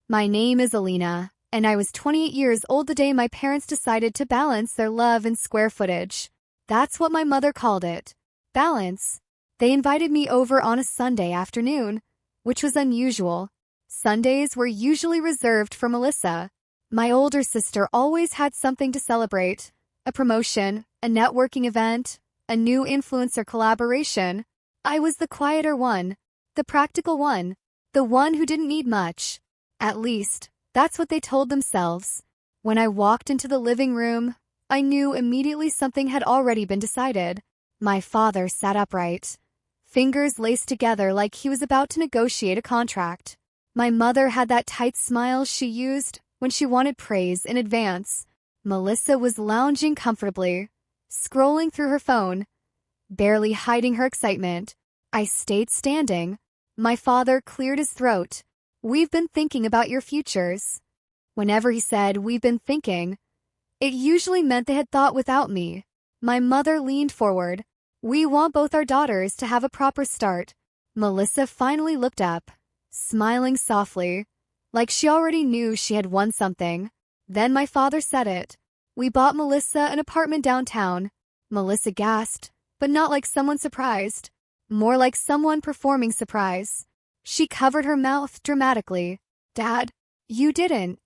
My name is Alina, and I was 28 years old the day my parents decided to balance their love and square footage. That's what my mother called it. Balance. They invited me over on a Sunday afternoon, which was unusual. Sundays were usually reserved for Melissa. My older sister always had something to celebrate. A promotion, a networking event, a new influencer collaboration. I was the quieter one, the practical one, the one who didn't need much. At least, that's what they told themselves. When I walked into the living room, I knew immediately something had already been decided. My father sat upright, fingers laced together like he was about to negotiate a contract. My mother had that tight smile she used when she wanted praise in advance. Melissa was lounging comfortably, scrolling through her phone, barely hiding her excitement. I stayed standing. My father cleared his throat. "We've been thinking about your futures." Whenever he said, "we've been thinking," it usually meant they had thought without me. My mother leaned forward. "We want both our daughters to have a proper start." Melissa finally looked up, smiling softly, like she already knew she had won something. Then my father said it. "We bought Melissa an apartment downtown." Melissa gasped, but not like someone surprised. More like someone performing surprise. She covered her mouth dramatically. "Dad, you didn't."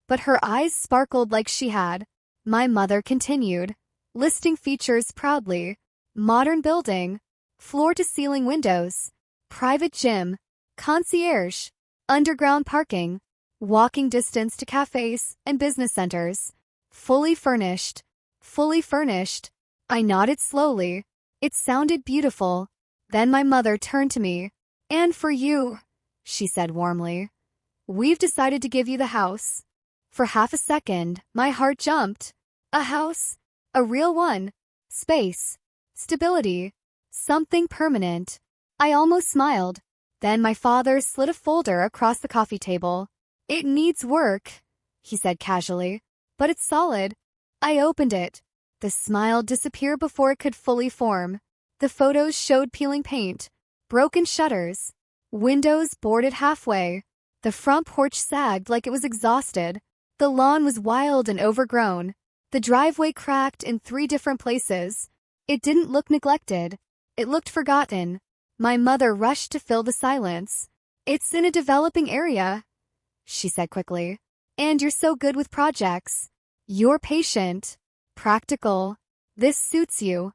But her eyes sparkled like she had. My mother continued, listing features proudly. Modern building, floor-to-ceiling windows, private gym, concierge, underground parking, walking distance to cafes and business centers. Fully furnished. Fully furnished. I nodded slowly. It sounded beautiful. Then my mother turned to me. "And for you," she said warmly, "we've decided to give you the house." For half a second, my heart jumped. A house? A real one? Space? Stability? Something permanent? I almost smiled. Then my father slid a folder across the coffee table. "It needs work," he said casually, "but it's solid." I opened it. The smile disappeared before it could fully form. The photos showed peeling paint, broken shutters, windows boarded halfway. The front porch sagged like it was exhausted. The lawn was wild and overgrown. The driveway cracked in 3 different places. It didn't look neglected. It looked forgotten. My mother rushed to fill the silence. "It's in a developing area," she said quickly. "And you're so good with projects. You're patient, practical. This suits you."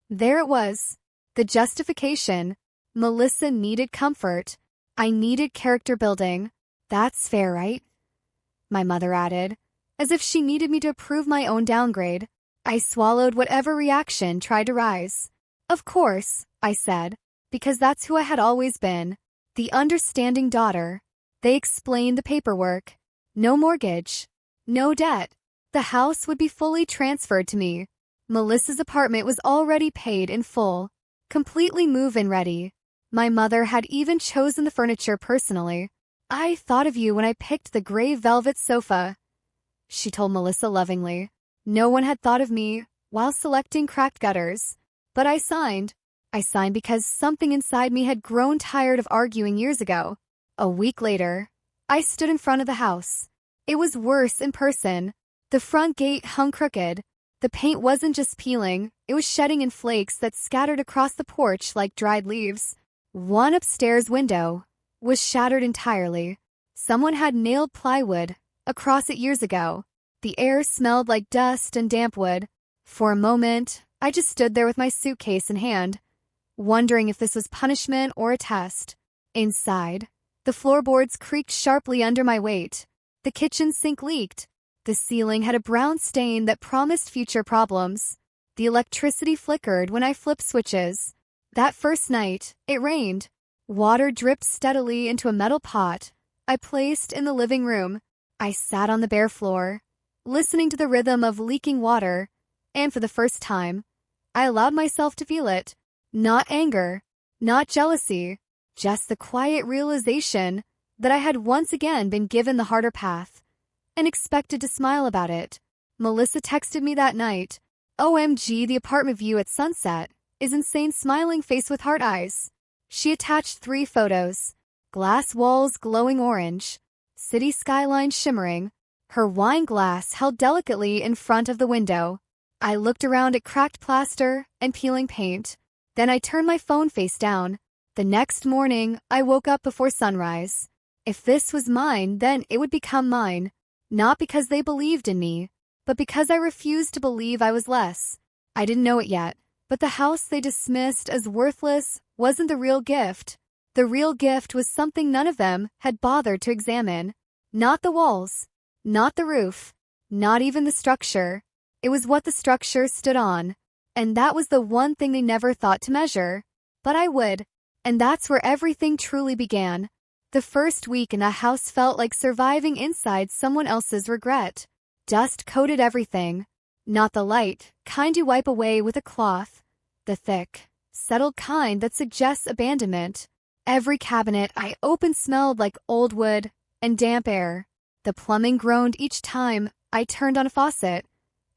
There it was. The justification. Melissa needed comfort. I needed character building. "That's fair, right?" my mother added, as if she needed me to approve my own downgrade. I swallowed whatever reaction tried to rise. "Of course," I said, because that's who I had always been. The understanding daughter. They explained the paperwork. No mortgage. No debt. The house would be fully transferred to me. Melissa's apartment was already paid in full. Completely move-in ready. My mother had even chosen the furniture personally. "I thought of you when I picked the gray velvet sofa," she told Melissa lovingly. No one had thought of me while selecting cracked gutters. But I signed. I signed because something inside me had grown tired of arguing years ago. A week later, I stood in front of the house. It was worse in person. The front gate hung crooked. The paint wasn't just peeling, it was shedding in flakes that scattered across the porch like dried leaves. One upstairs window was shattered entirely. Someone had nailed plywood across it years ago. The air smelled like dust and damp wood. For a moment, I just stood there with my suitcase in hand, wondering if this was punishment or a test. Inside, the floorboards creaked sharply under my weight. The kitchen sink leaked. The ceiling had a brown stain that promised future problems. The electricity flickered when I flipped switches. That first night, it rained. Water dripped steadily into a metal pot I placed in the living room. I sat on the bare floor, listening to the rhythm of leaking water, and for the first time, I allowed myself to feel it. Not anger, not jealousy, just the quiet realization that I had once again been given the harder path, and expected to smile about it. Melissa texted me that night, "OMG, the apartment view at sunset is insane," smiling face with heart eyes. She attached 3 photos. Glass walls glowing orange, city skyline shimmering, her wine glass held delicately in front of the window. I looked around at cracked plaster and peeling paint. Then I turned my phone face down. The next morning, I woke up before sunrise. If this was mine, then it would become mine. Not because they believed in me, but because I refused to believe I was less. I didn't know it yet, but the house they dismissed as worthless wasn't the real gift. The real gift was something none of them had bothered to examine. Not the walls, not the roof, not even the structure. It was what the structure stood on. And that was the one thing they never thought to measure. But I would. And that's where everything truly began. The first week in the house felt like surviving inside someone else's regret. Dust coated everything. Not the light kind you wipe away with a cloth. The thick, settled kind that suggests abandonment. Every cabinet I opened smelled like old wood and damp air. The plumbing groaned each time I turned on a faucet,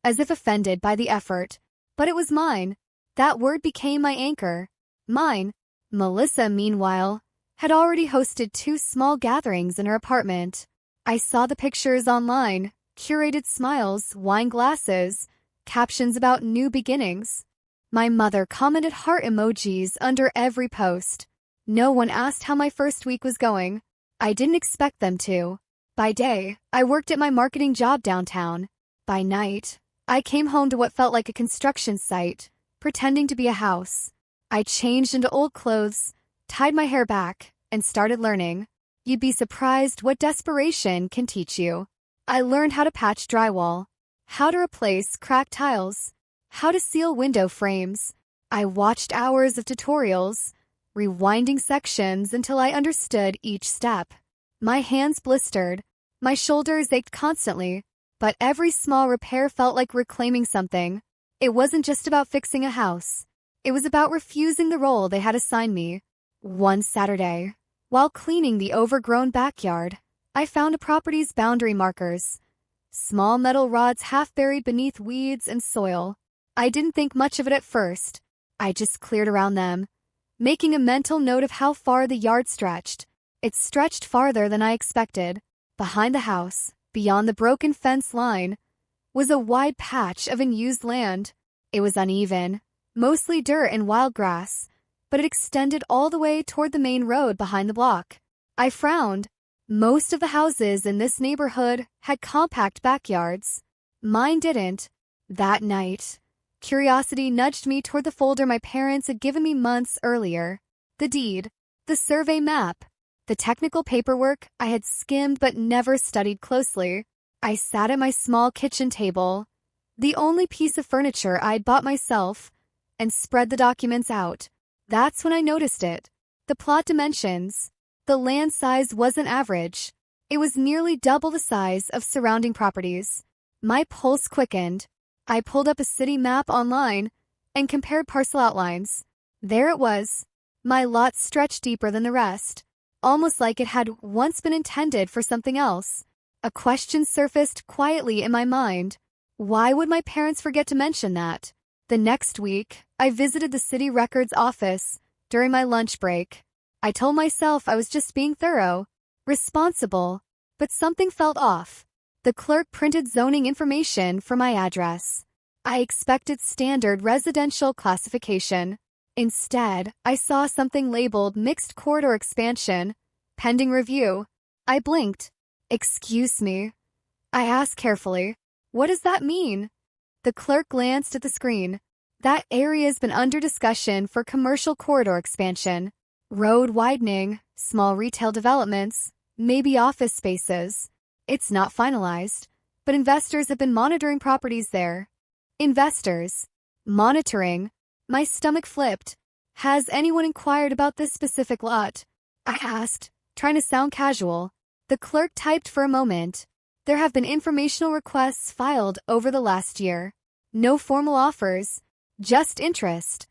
as if offended by the effort. But it was mine. That word became my anchor. Mine. Melissa, meanwhile, had already hosted 2 small gatherings in her apartment. I saw the pictures online, curated smiles, wine glasses, captions about new beginnings. My mother commented heart emojis under every post. No one asked how my first week was going. I didn't expect them to. By day, I worked at my marketing job downtown. By night, I came home to what felt like a construction site, pretending to be a house. I changed into old clothes, tied my hair back, and started learning. You'd be surprised what desperation can teach you. I learned how to patch drywall, how to replace cracked tiles, how to seal window frames. I watched hours of tutorials, rewinding sections until I understood each step. My hands blistered, my shoulders ached constantly, but every small repair felt like reclaiming something. It wasn't just about fixing a house. It was about refusing the role they had assigned me. One Saturday, while cleaning the overgrown backyard, I found a property's boundary markers. Small metal rods half buried beneath weeds and soil. I didn't think much of it at first. I just cleared around them, making a mental note of how far the yard stretched. It stretched farther than I expected. Behind the house, beyond the broken fence line, was a wide patch of unused land. It was uneven, mostly dirt and wild grass, but it extended all the way toward the main road behind the block. I frowned. Most of the houses in this neighborhood had compact backyards. Mine didn't. That night, curiosity nudged me toward the folder my parents had given me months earlier. The deed, the survey map, the technical paperwork I had skimmed but never studied closely. I sat at my small kitchen table, the only piece of furniture I'd bought myself, and spread the documents out. That's when I noticed it. The plot dimensions. The land size wasn't average. It was nearly double the size of surrounding properties. My pulse quickened. I pulled up a city map online and compared parcel outlines. There it was. My lot stretched deeper than the rest, almost like it had once been intended for something else. A question surfaced quietly in my mind. Why would my parents forget to mention that? The next week, I visited the city records office during my lunch break. I told myself I was just being thorough, responsible, but something felt off. The clerk printed zoning information for my address. I expected standard residential classification. Instead, I saw something labeled mixed corridor expansion, pending review. I blinked. Excuse me. I asked carefully. What does that mean? The clerk glanced at the screen. That area's been under discussion for commercial corridor expansion. Road widening, small retail developments, maybe office spaces. It's not finalized, but investors have been monitoring properties there. Investors. Monitoring. My stomach flipped. Has anyone inquired about this specific lot? I asked, trying to sound casual. The clerk typed for a moment. There have been informational requests filed over the last year. No formal offers, just interest.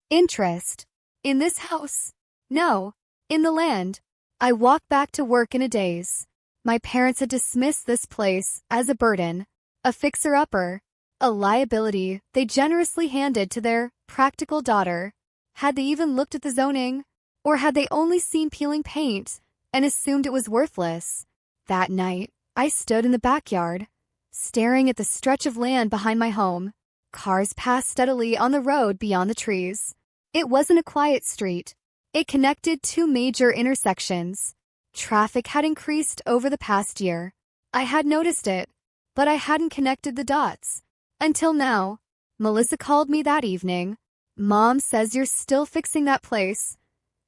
Interest. In this house? No. In the land. I walked back to work in a daze. My parents had dismissed this place as a burden, a fixer-upper, a liability they generously handed to their practical daughter. Had they even looked at the zoning? Or had they only seen peeling paint and assumed it was worthless? That night, I stood in the backyard, staring at the stretch of land behind my home. Cars passed steadily on the road beyond the trees. It wasn't a quiet street. It connected two major intersections. Traffic had increased over the past year. I had noticed it, but I hadn't connected the dots. Until now. Melissa called me that evening. "Mom says you're still fixing that place,"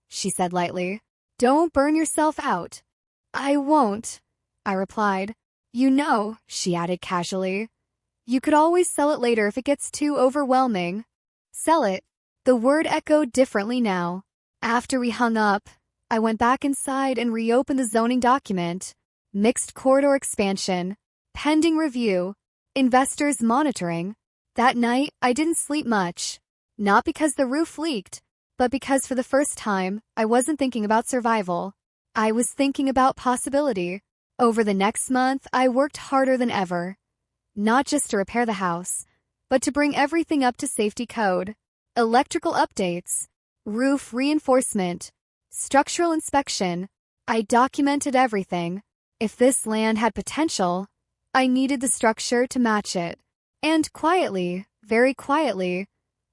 she said lightly. "Don't burn yourself out." "I won't," I replied. "You know," she added casually, "you could always sell it later if it gets too overwhelming." Sell it. The word echoed differently now. After we hung up, I went back inside and reopened the zoning document. Mixed corridor expansion. Pending review. Investors monitoring. That night, I didn't sleep much. Not because the roof leaked, but because for the first time, I wasn't thinking about survival. I was thinking about possibility. Over the next month, I worked harder than ever. Not just to repair the house, but to bring everything up to safety code. Electrical updates, roof reinforcement, structural inspection. I documented everything. If this land had potential, I needed the structure to match it. And quietly, very quietly,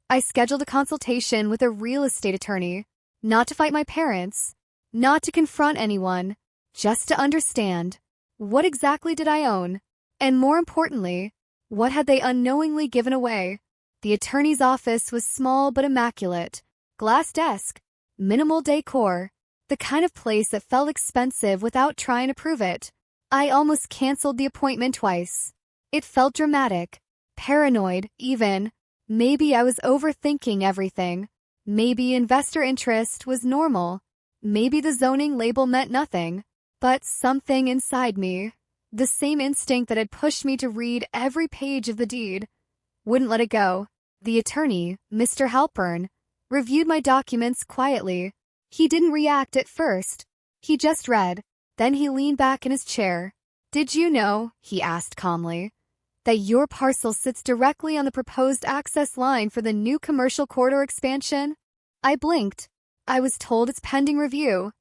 I scheduled a consultation with a real estate attorney. Not to fight my parents, not to confront anyone, just to understand, what exactly did I own? And more importantly, what had they unknowingly given away? The attorney's office was small but immaculate. Glass desk, minimal decor, the kind of place that felt expensive without trying to prove it. I almost canceled the appointment twice. It felt dramatic, paranoid, even. Maybe I was overthinking everything. Maybe investor interest was normal. Maybe the zoning label meant nothing. But something inside me, the same instinct that had pushed me to read every page of the deed, wouldn't let it go. The attorney, Mr. Halpern, reviewed my documents quietly. He didn't react at first. He just read. Then he leaned back in his chair. "Did you know," he asked calmly, "that your parcel sits directly on the proposed access line for the new commercial corridor expansion?" I blinked. "I was told it's pending review."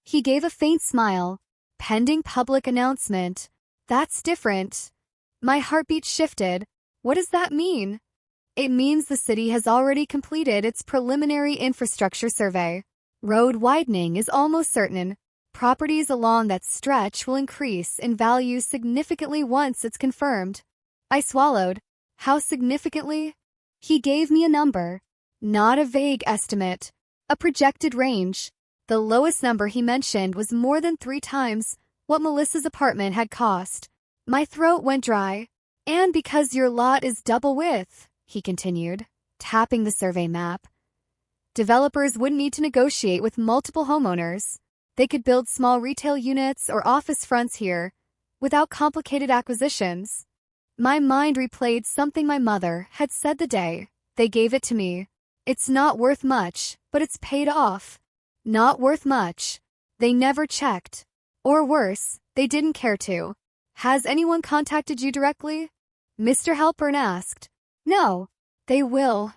He gave a faint smile. "Pending public announcement. That's different." My heartbeat shifted. What does that mean? It means the city has already completed its preliminary infrastructure survey. Road widening is almost certain. Properties along that stretch will increase in value significantly once it's confirmed. I swallowed. How significantly? He gave me a number. Not a vague estimate. A projected range. The lowest number he mentioned was more than 3 times what Melissa's apartment had cost. My throat went dry. "And because your lot is double width," he continued, tapping the survey map. "Developers wouldn't need to negotiate with multiple homeowners. They could build small retail units or office fronts here, without complicated acquisitions." My mind replayed something my mother had said the day they gave it to me. "It's not worth much, but it's paid off." Not worth much. They never checked. Or worse, they didn't care to. "Has anyone contacted you directly?" Mr. Halpern asked. "No. They will."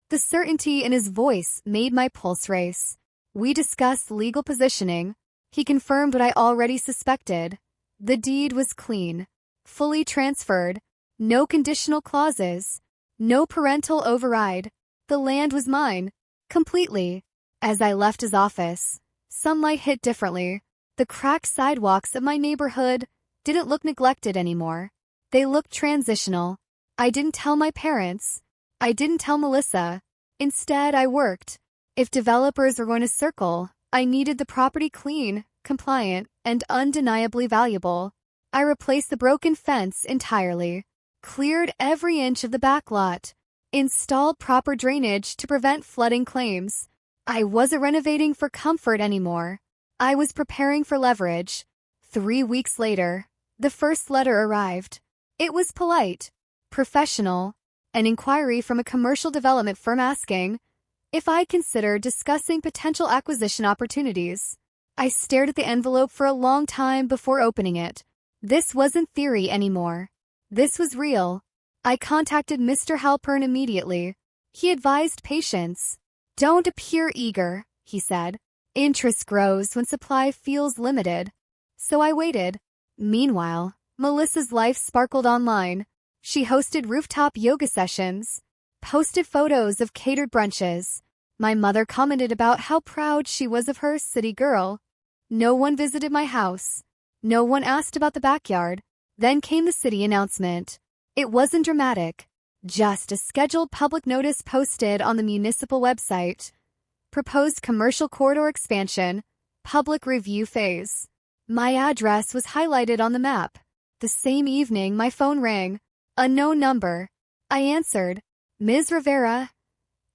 The certainty in his voice made my pulse race. We discussed legal positioning. He confirmed what I already suspected. The deed was clean, fully transferred, no conditional clauses, no parental override. The land was mine, completely. As I left his office, sunlight hit differently. The cracked sidewalks of my neighborhood didn't look neglected anymore. They looked transitional. I didn't tell my parents. I didn't tell Melissa. Instead, I worked. If developers were going to circle, I needed the property clean, compliant, and undeniably valuable. I replaced the broken fence entirely, cleared every inch of the back lot, installed proper drainage to prevent flooding claims. I wasn't renovating for comfort anymore. I was preparing for leverage. 3 weeks later, the first letter arrived. It was polite, professional, an inquiry from a commercial development firm asking if I considered discussing potential acquisition opportunities. I stared at the envelope for a long time before opening it. This wasn't theory anymore. This was real. I contacted Mr. Halpern immediately. He advised patience. "Don't appear eager," he said. "Interest grows when supply feels limited." So I waited. Meanwhile, Melissa's life sparkled online. She hosted rooftop yoga sessions, posted photos of catered brunches. My mother commented about how proud she was of her city girl. No one visited my house. No one asked about the backyard. Then came the city announcement. It wasn't dramatic. Just a scheduled public notice posted on the municipal website. Proposed commercial corridor expansion. Public review phase. My address was highlighted on the map. The same evening, my phone rang. Unknown number. I answered. Ms. Rivera?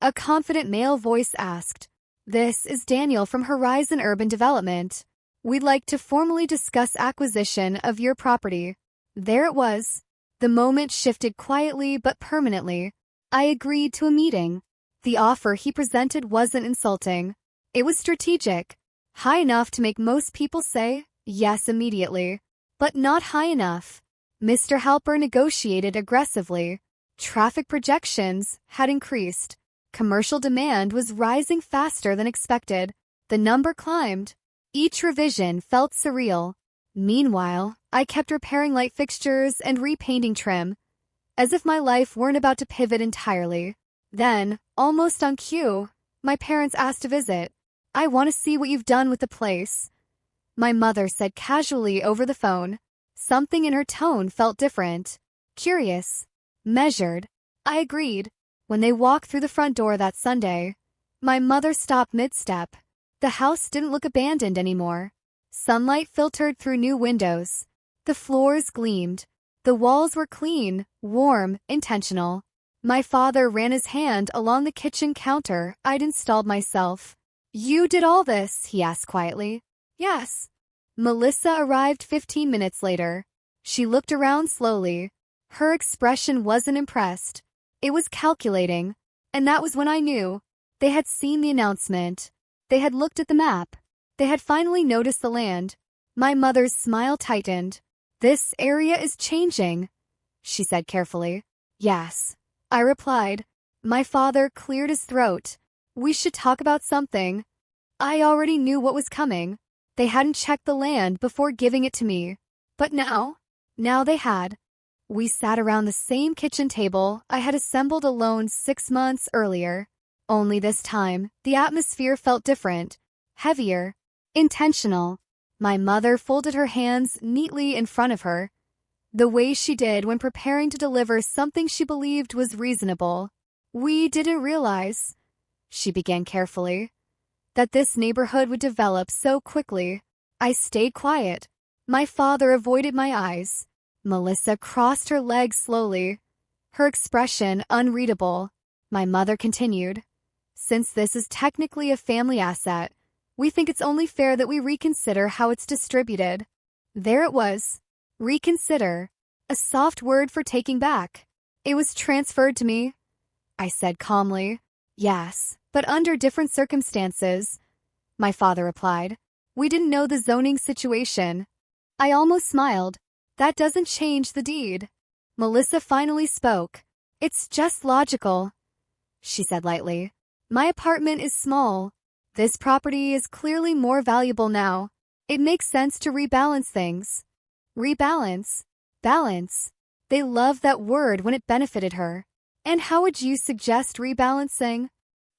A confident male voice asked. This is Daniel from Horizon Urban Development. We'd like to formally discuss acquisition of your property. There it was. The moment shifted quietly but permanently. I agreed to a meeting. The offer he presented wasn't insulting. It was strategic. High enough to make most people say yes immediately. But not high enough. Mr. Halper negotiated aggressively. Traffic projections had increased. Commercial demand was rising faster than expected. The number climbed. Each revision felt surreal. Meanwhile, I kept repairing light fixtures and repainting trim, as if my life weren't about to pivot entirely. Then, almost on cue, my parents asked to visit. I want to see what you've done with the place. My mother said casually over the phone. Something in her tone felt different. Curious. Measured. I agreed. When they walked through the front door that Sunday, my mother stopped mid-step. The house didn't look abandoned anymore. Sunlight filtered through new windows. The floors gleamed. The walls were clean, warm, intentional. My father ran his hand along the kitchen counter I'd installed myself. You did all this, he asked quietly. Yes. Melissa arrived 15 minutes later. She looked around slowly. Her expression wasn't impressed. It was calculating. And that was when I knew. They had seen the announcement. They had looked at the map. They had finally noticed the land. My mother's smile tightened. This area is changing, she said carefully. Yes, I replied. My father cleared his throat. We should talk about something. I already knew what was coming. They hadn't checked the land before giving it to me. But now they had. We sat around the same kitchen table I had assembled alone 6 months earlier. Only this time, the atmosphere felt different, heavier, intentional. My mother folded her hands neatly in front of her, the way she did when preparing to deliver something she believed was reasonable. We didn't realize, she began carefully, that this neighborhood would develop so quickly. I stayed quiet. My father avoided my eyes. Melissa crossed her legs slowly, her expression unreadable. My mother continued. Since this is technically a family asset, we think it's only fair that we reconsider how it's distributed. There it was. Reconsider. A soft word for taking back. It was transferred to me. I said calmly. Yes, but under different circumstances. My father replied. We didn't know the zoning situation. I almost smiled. That doesn't change the deed. Melissa finally spoke. It's just logical, she said lightly. My apartment is small. This property is clearly more valuable now. It makes sense to rebalance things. Rebalance. Balance. They loved that word when it benefited her. And how would you suggest rebalancing?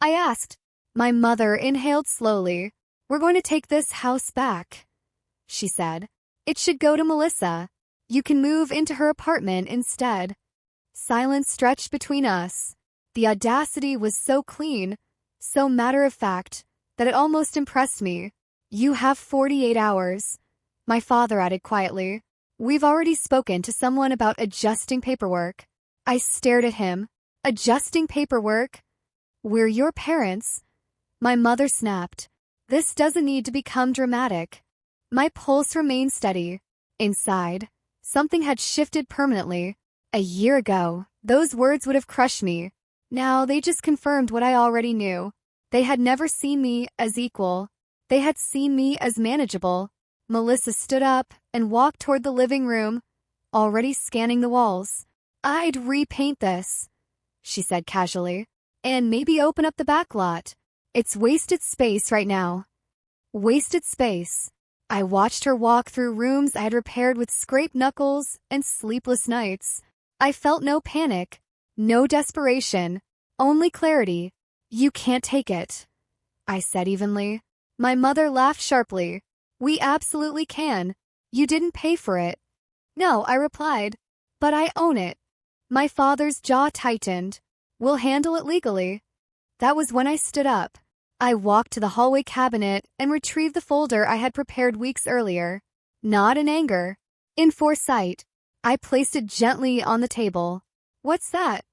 I asked. My mother inhaled slowly. We're going to take this house back, she said. It should go to Melissa. You can move into her apartment instead. Silence stretched between us. The audacity was so clean, so matter-of-fact, that it almost impressed me. You have 48 hours, my father added quietly. We've already spoken to someone about adjusting paperwork. I stared at him. Adjusting paperwork? We're your parents. My mother snapped. This doesn't need to become dramatic. My pulse remained steady. Inside, something had shifted permanently. A year ago, those words would have crushed me. Now they just confirmed what I already knew. They had never seen me as equal. They had seen me as manageable. Melissa stood up and walked toward the living room, already scanning the walls. I'd repaint this, she said casually, and maybe open up the back lot. It's wasted space right now. Wasted space. I watched her walk through rooms I had repaired with scraped knuckles and sleepless nights. I felt no panic, no desperation, only clarity. "You can't take it," I said evenly. My mother laughed sharply. "We absolutely can. You didn't pay for it." "No," I replied. "But I own it." My father's jaw tightened. "We'll handle it legally." That was when I stood up. I walked to the hallway cabinet and retrieved the folder I had prepared weeks earlier. Not in anger, in foresight. I placed it gently on the table. "What's that?"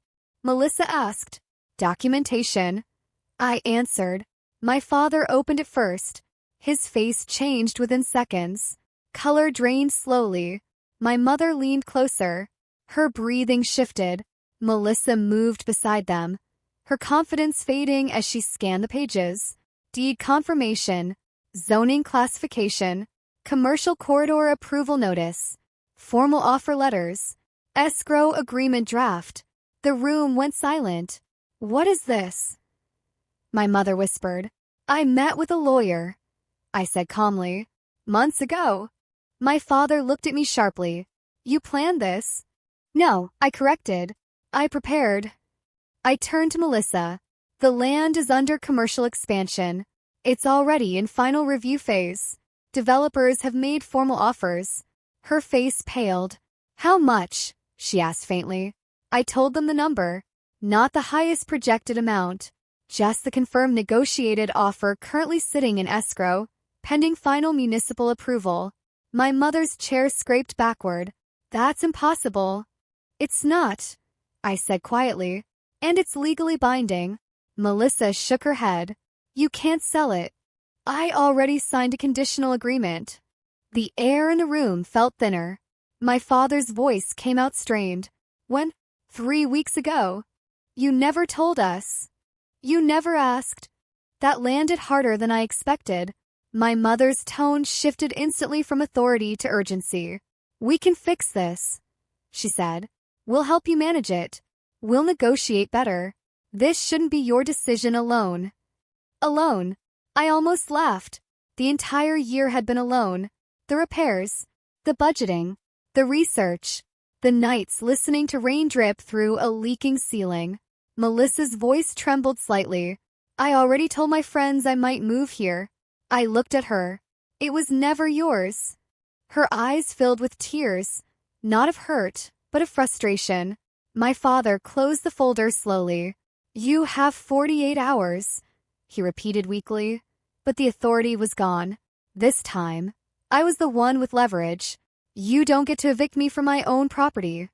Melissa asked. "Documentation." I answered. My father opened it first. His face changed within seconds. Color drained slowly. My mother leaned closer. Her breathing shifted. Melissa moved beside them, her confidence fading as she scanned the pages. Deed confirmation, zoning classification, commercial corridor approval notice, formal offer letters, escrow agreement draft. The room went silent. "What is this?" My mother whispered. "I met with a lawyer," I said calmly. "Months ago." My father looked at me sharply. "You planned this?" "No," I corrected. "I prepared." I turned to Melissa. "The land is under commercial expansion. It's already in final review phase. Developers have made formal offers." Her face paled. "How much?" she asked faintly. I told them the number. Not the highest projected amount. Just the confirmed negotiated offer currently sitting in escrow, pending final municipal approval. My mother's chair scraped backward. "That's impossible." "It's not," I said quietly. "And it's legally binding." Melissa shook her head. "You can't sell it." "I already signed a conditional agreement." The air in the room felt thinner. My father's voice came out strained. "When? 3 weeks ago. You never told us. You never asked." That landed harder than I expected. My mother's tone shifted instantly from authority to urgency. "We can fix this," she said. "We'll help you manage it. We'll negotiate better. This shouldn't be your decision alone." Alone? I almost laughed. The entire year had been alone. The repairs, the budgeting, the research, the nights listening to rain drip through a leaking ceiling. Melissa's voice trembled slightly. "I already told my friends I might move here." I looked at her. "It was never yours." Her eyes filled with tears, not of hurt, but of frustration. My father closed the folder slowly. "You have 48 hours, he repeated weakly. But the authority was gone. This time, I was the one with leverage. "You don't get to evict me from my own property,"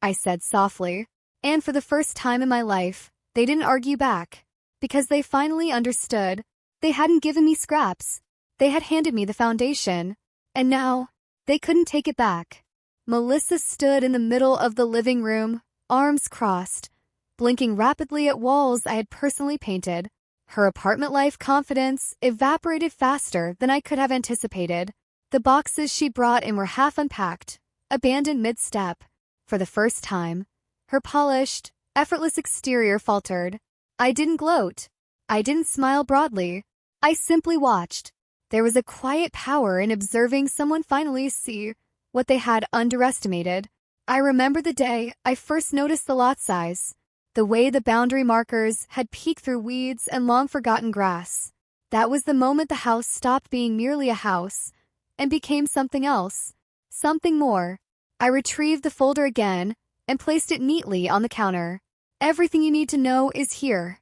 I said softly. And for the first time in my life, they didn't argue back. Because they finally understood. They hadn't given me scraps. They had handed me the foundation. And now, they couldn't take it back. Melissa stood in the middle of the living room, arms crossed, blinking rapidly at walls I had personally painted. Her apartment life confidence evaporated faster than I could have anticipated. The boxes she brought in were half unpacked, abandoned mid-step. For the first time, her polished, effortless exterior faltered. I didn't gloat. I didn't smile broadly. I simply watched. There was a quiet power in observing someone finally see what they had underestimated. I remember the day I first noticed the lot size, the way the boundary markers had peeked through weeds and long-forgotten grass. That was the moment the house stopped being merely a house and became something else, something more. I retrieved the folder again and placed it neatly on the counter. "Everything you need to know is here,"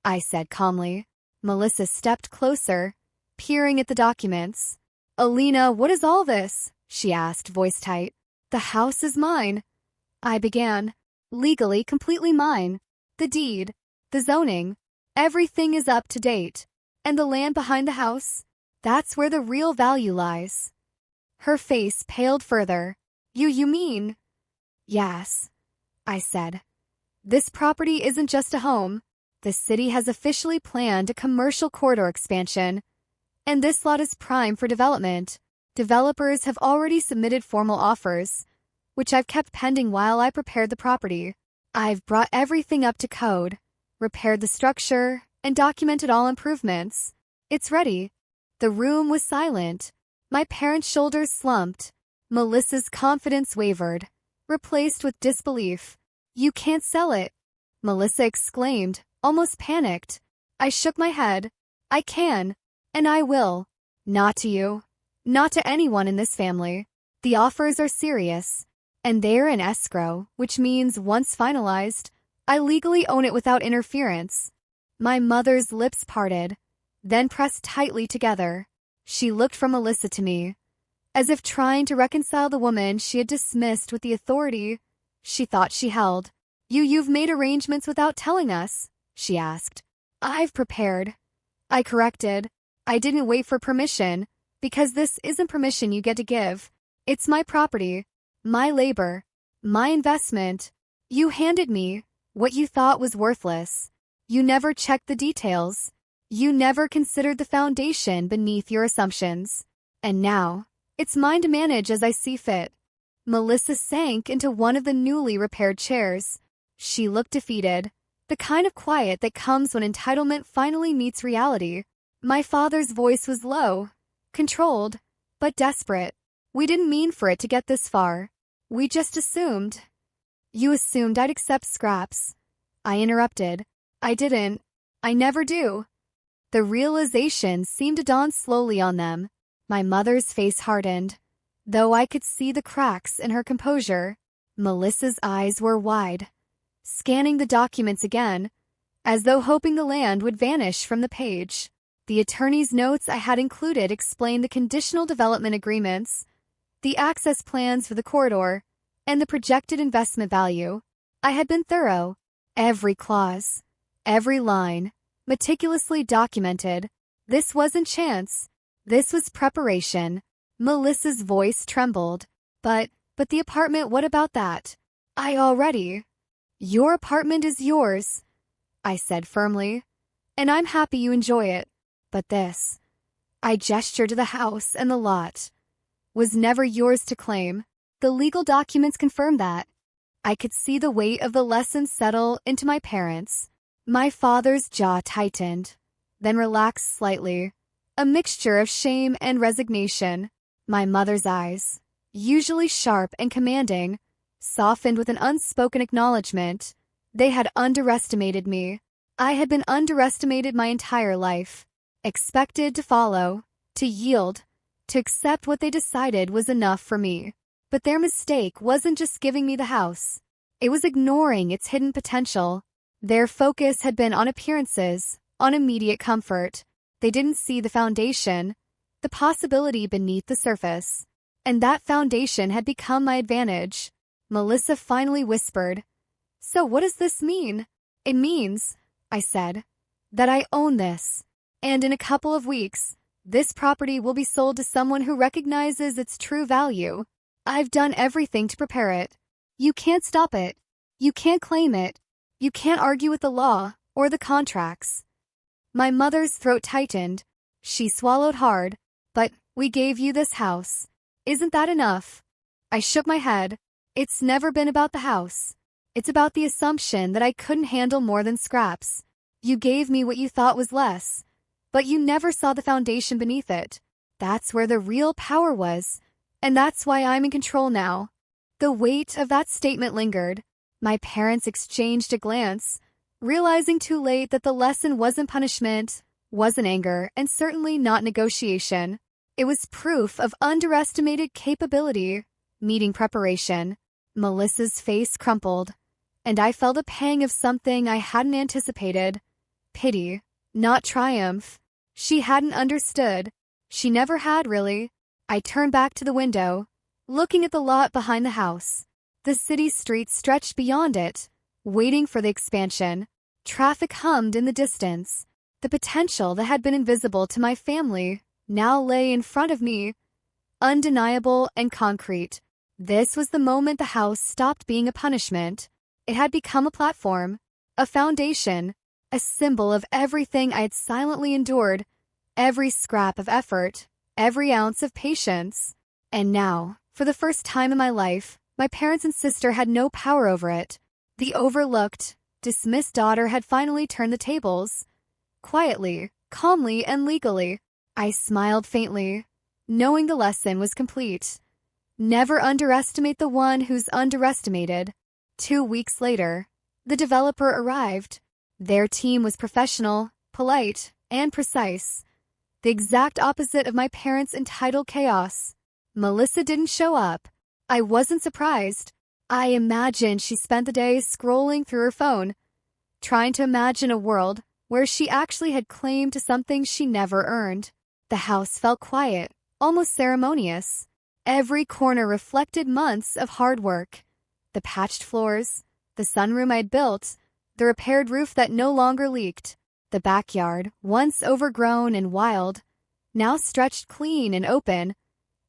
I said calmly. Melissa stepped closer, peering at the documents. "Alina, what is all this?" she asked, voice tight. "The house is mine," I began. "Legally, completely mine. The deed, the zoning, everything is up to date. And the land behind the house, that's where the real value lies." Her face paled further. You mean?" "Yes," I said. "This property isn't just a home. The city has officially planned a commercial corridor expansion, and this lot is prime for development. Developers have already submitted formal offers, which I've kept pending while I prepared the property. I've brought everything up to code, repaired the structure, and documented all improvements. It's ready." The room was silent. My parents' shoulders slumped. Melissa's confidence wavered, replaced with disbelief. "You can't sell it," Melissa exclaimed, almost panicked. I shook my head. "I can. And I will. Not to you. Not to anyone in this family. The offers are serious. And they're in escrow, which means once finalized, I legally own it without interference." My mother's lips parted, then pressed tightly together. She looked from Melissa to me, as if trying to reconcile the woman she had dismissed with the authority she thought she held. You've made arrangements without telling us?" she asked. "I've prepared," I corrected. "I didn't wait for permission, because this isn't permission you get to give. It's my property, my labor, my investment. You handed me what you thought was worthless. You never checked the details. You never considered the foundation beneath your assumptions. And now, it's mine to manage as I see fit." Melissa sank into one of the newly repaired chairs. She looked defeated, the kind of quiet that comes when entitlement finally meets reality. My father's voice was low, controlled, but desperate. "We didn't mean for it to get this far. We just assumed." "You assumed I'd accept scraps," I interrupted. "I didn't. I never do." The realization seemed to dawn slowly on them. My mother's face hardened, though I could see the cracks in her composure. Melissa's eyes were wide, scanning the documents again, as though hoping the land would vanish from the page. The attorney's notes I had included explained the conditional development agreements, the access plans for the corridor, and the projected investment value. I had been thorough. Every clause, every line, meticulously documented. This wasn't chance. This was preparation. Melissa's voice trembled. But the apartment, what about that? Your apartment is yours," I said firmly, "and I'm happy you enjoy it. But this," I gestured to the house and the lot, "was never yours to claim. The legal documents confirm that." I could see the weight of the lesson settle into my parents. My father's jaw tightened, then relaxed slightly, a mixture of shame and resignation. My mother's eyes, usually sharp and commanding, softened with an unspoken acknowledgement. They had underestimated me. I had been underestimated my entire life. Expected to follow, to yield, to accept what they decided was enough for me. But their mistake wasn't just giving me the house. It was ignoring its hidden potential. Their focus had been on appearances, on immediate comfort. They didn't see the foundation, the possibility beneath the surface. And that foundation had become my advantage. Melissa finally whispered, "So what does this mean?" "It means," I said, "that I own this. And in a couple of weeks, this property will be sold to someone who recognizes its true value. I've done everything to prepare it. You can't stop it. You can't claim it. You can't argue with the law or the contracts." My mother's throat tightened. She swallowed hard. "But we gave you this house. Isn't that enough?" I shook my head. "It's never been about the house. It's about the assumption that I couldn't handle more than scraps. You gave me what you thought was less, but you never saw the foundation beneath it. That's where the real power was, and that's why I'm in control now." The weight of that statement lingered. My parents exchanged a glance, realizing too late that the lesson wasn't punishment, wasn't anger, and certainly not negotiation. It was proof of underestimated capability, meeting preparation. Melissa's face crumpled, and I felt a pang of something I hadn't anticipated. Pity, not triumph. She hadn't understood. She never had, really. I turned back to the window, looking at the lot behind the house. The city streets stretched beyond it, waiting for the expansion. Traffic hummed in the distance. The potential that had been invisible to my family now lay in front of me, undeniable and concrete. This was the moment the house stopped being a punishment. It had become a platform, a foundation, a symbol of everything I had silently endured, every scrap of effort, every ounce of patience. And now, for the first time in my life, my parents and sister had no power over it. The overlooked, dismissed daughter had finally turned the tables. Quietly, calmly, and legally. I smiled faintly. knowing the lesson was complete. Never underestimate the one who's underestimated. 2 weeks later, the developer arrived. Their team was professional, polite, and precise. The exact opposite of my parents' entitled chaos. Melissa didn't show up. I wasn't surprised. I imagined she spent the day scrolling through her phone, trying to imagine a world where she actually had claim to something she never earned. The house felt quiet, almost ceremonious. Every corner reflected months of hard work. The patched floors, the sunroom I'd built, the repaired roof that no longer leaked. The backyard, once overgrown and wild, now stretched clean and open,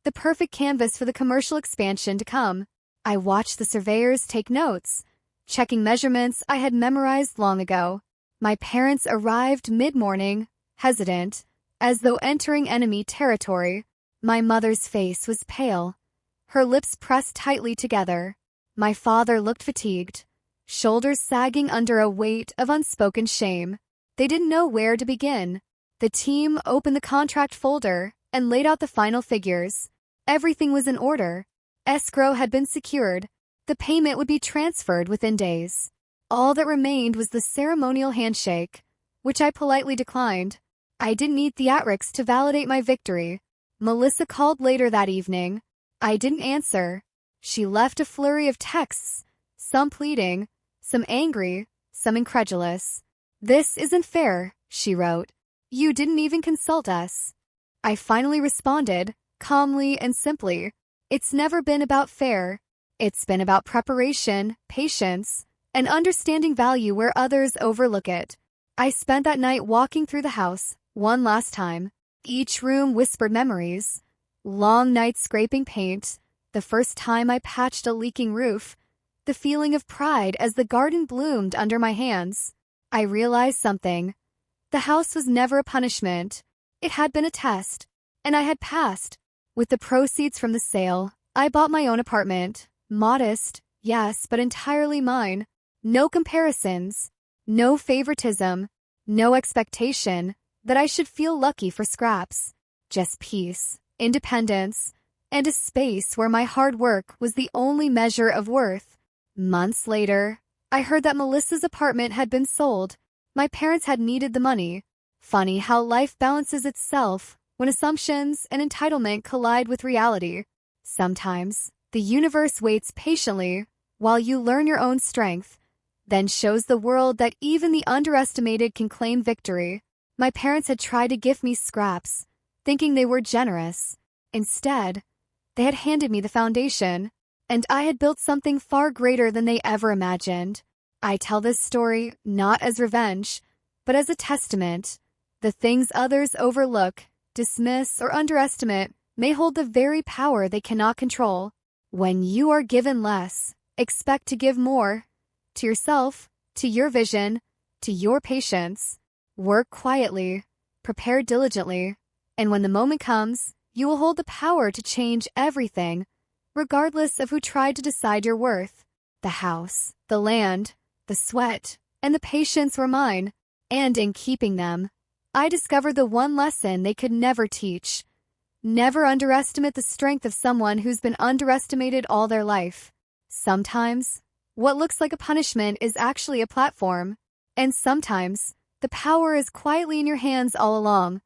the perfect canvas for the commercial expansion to come. I watched the surveyors take notes, checking measurements I had memorized long ago. My parents arrived mid-morning, hesitant, as though entering enemy territory. My mother's face was pale, her lips pressed tightly together. My father looked fatigued, shoulders sagging under a weight of unspoken shame. They didn't know where to begin. The team opened the contract folder and laid out the final figures. Everything was in order. Escrow had been secured. The payment would be transferred within days. All that remained was the ceremonial handshake, which I politely declined. I didn't need theatrics to validate my victory. Melissa called later that evening. I didn't answer. She left a flurry of texts, some pleading, some angry, some incredulous. "This isn't fair," she wrote. "You didn't even consult us." I finally responded, calmly and simply. "It's never been about fair. It's been about preparation, patience, and understanding value where others overlook it." I spent that night walking through the house, one last time. Each room whispered memories. Long nights scraping paint, the first time I patched a leaking roof, the feeling of pride as the garden bloomed under my hands. I realized something. The house was never a punishment. It had been a test, and I had passed. With the proceeds from the sale, I bought my own apartment. Modest, yes, but entirely mine. No comparisons, no favoritism, no expectation that I should feel lucky for scraps. Just peace, independence, and a space where my hard work was the only measure of worth. Months later, I heard that Melissa's apartment had been sold. My parents had needed the money. Funny how life balances itself when assumptions and entitlement collide with reality. Sometimes, the universe waits patiently while you learn your own strength, then shows the world that even the underestimated can claim victory. My parents had tried to gift me scraps, thinking they were generous. Instead, they had handed me the foundation, and I had built something far greater than they ever imagined. I tell this story not as revenge, but as a testament. The things others overlook, dismiss, or underestimate may hold the very power they cannot control. When you are given less, expect to give more. To yourself, to your vision, to your patience. Work quietly, prepare diligently, and when the moment comes, you will hold the power to change everything, regardless of who tried to decide your worth. The house, the land, the sweat, and the patience were mine, and in keeping them, I discovered the one lesson they could never teach. Never underestimate the strength of someone who's been underestimated all their life. Sometimes, what looks like a punishment is actually a platform, and sometimes, the power is quietly in your hands all along.